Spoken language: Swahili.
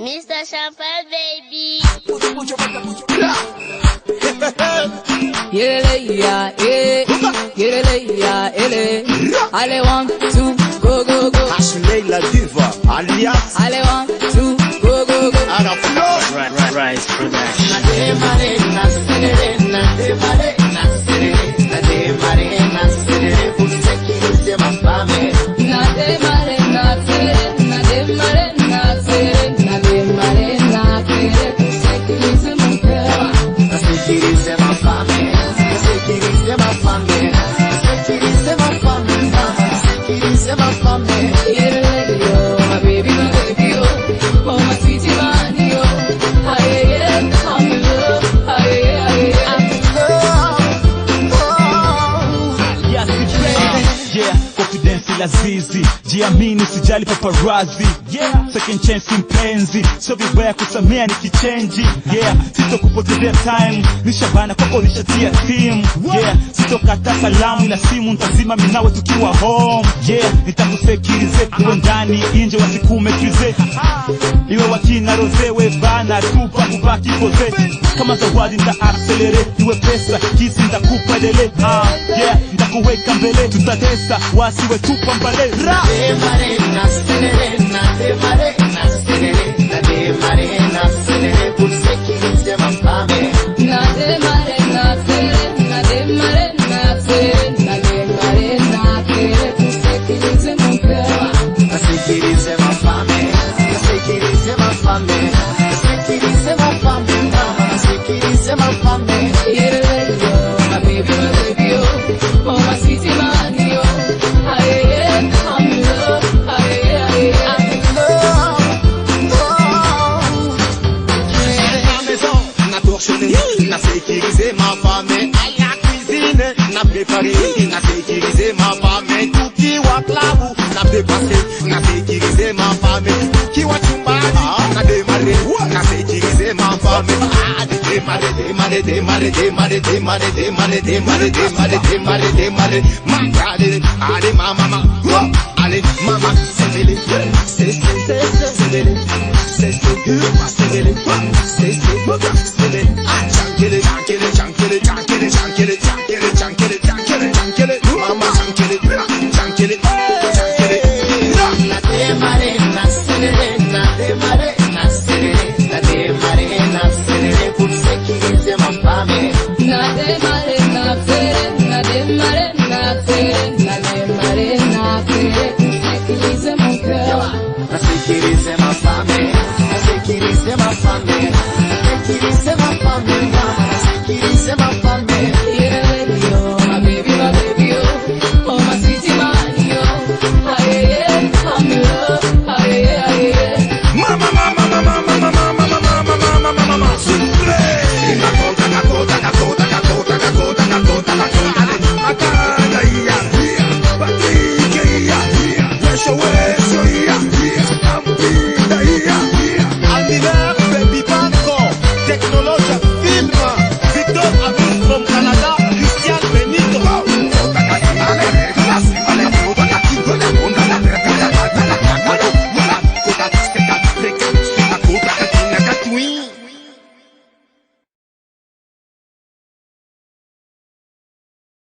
Mr. Champagne, baby. Allez, 1, 2, go, go, go. Ashley la diva, alias. Allez, 1, 2, go, go, go. R.frow Lazizi, jiamini sijali paparazzi. Second chance mpenzi, so vibaya kusamea nikichenji. Sitokupotezea time, nishabana kwako nishatia team. Sitokata salamu ila simu ntazima minawe tukiwa home. Nitakusekirize kuwe ndani inje wasikumekize. Iwe wakina rozewe bana tupa kubaki poze. Kama zawadi nita accelerate, iwe pesa kisi nitakupa dele. Nitakuweka mbele, tutatesa wasiwe tupa mbale. Na sécuriser ma femme, à la cuisine, na préparé, na sécuriser ma femme, tout qui wa clavou, na préparé, na sécuriser ma femme, tout qui wa chumbani, na démarré, na sécuriser ma femme, démarrer, allez mama, allez mama, Sécuriser ma famille,